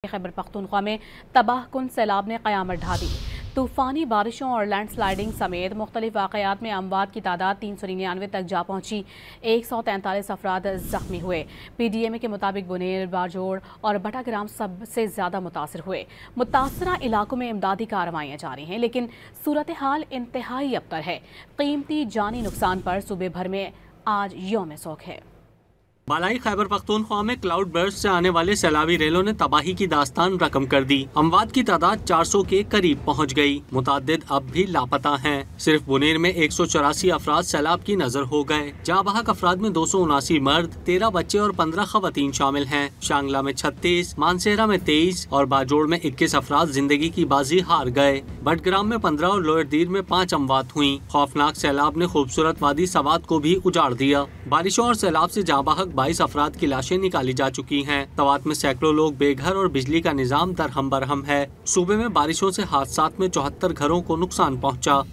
खैबर पख्तूनख्वा में तबाहकुन सैलाब ने क़यामत ढा दी। तूफ़ानी बारिशों और लैंडस्लाइडिंग समेत मुख्तलिफ वाक़यात में अमवात की तादाद 399 तक जा पहुंची। 143 अफराद जख्मी हुए। PDMA के मुताबिक बुनेर, बाजोड़ और बटाग्राम सबसे ज़्यादा मुतासर हुए। मुतासरा इलाकों में इमदादी कार्रवाइयाँ जारी हैं, लेकिन सूरत हाल इंतहाई अबतर है। कीमती जानी नुकसान पर सूबे भर में आज यौम सोग है। बालाई खैबर पख्तूनख्वा में क्लाउड बर्स्ट से आने वाले सैलाबी रेलों ने तबाही की दास्तान रकम कर दी। अमवात की तादाद 400 के करीब पहुंच गई। मुताद्दिद अब भी लापता हैं। सिर्फ बुनेर में 184 अफराद सैलाब की नजर हो गए। जाँ बहक अफराद में 279 मर्द, 13 बच्चे और 15 खवातीन शामिल हैं। शांगला में 36, मानसेरा में 23 और बाजोड़ में 21 अफराद जिंदगी की बाजी हार गए। बटग्राम में 15 और लोअर दीर में 5 अमवात हुई। खौफनाक सैलाब ने खूबसूरत वादी सवात को भी उजाड़ दिया। बारिशों और सैलाब से जाँ बहक 22 अफराद की लाशें निकाली जा चुकी हैं। तवात में सैकड़ों लोग बेघर और बिजली का निजाम दरहम बरहम है। सूबे में बारिशों से हादसात में 74 घरों को नुकसान पहुंचा।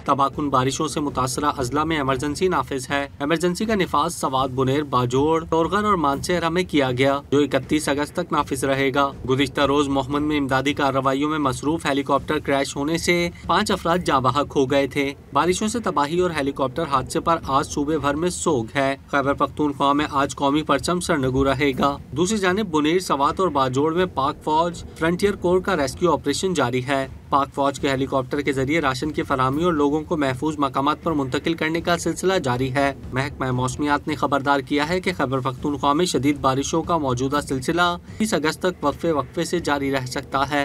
तबाहकुन बारिशों से मुतासरा अजला में इमरजेंसी नाफिज है। इमरजेंसी का निफाज सवात, बुनेर, बाजोड़, तोरगन और मानसेरा में किया गया, जो 31 अगस्त तक नाफिज रहेगा। गुज़िश्ता रोज मोहम्मद में इमदादी कार्रवाइयों में मसरूफ हेलीकॉप्टर क्रैश होने से 5 अफराद जाँ बहक हो गए थे। बारिशों से तबाही और हेलीकॉप्टर हादसे पर आज सूबे भर में सोग है। खैबर पख्तूनख्वा में आज कौमी परचम सरनगू रहेगा। दूसरी जानिब बुनेर, सवात और बाजोड़ में पाक फौज, फ्रंटियर कोर का रेस्क्यू ऑपरेशन जारी है। पाक फौज के हेलीकॉप्टर के जरिए राशन की फराहमी और लोगों को महफूज मकामात पर मुंतकिल करने का सिलसिला जारी है। महकमा मौसमियात ने खबरदार किया है कि खैबर पख्तूनख्वा में शदीद बारिशों का मौजूदा सिलसिला 30 अगस्त तक वक्फे से जारी रह सकता है।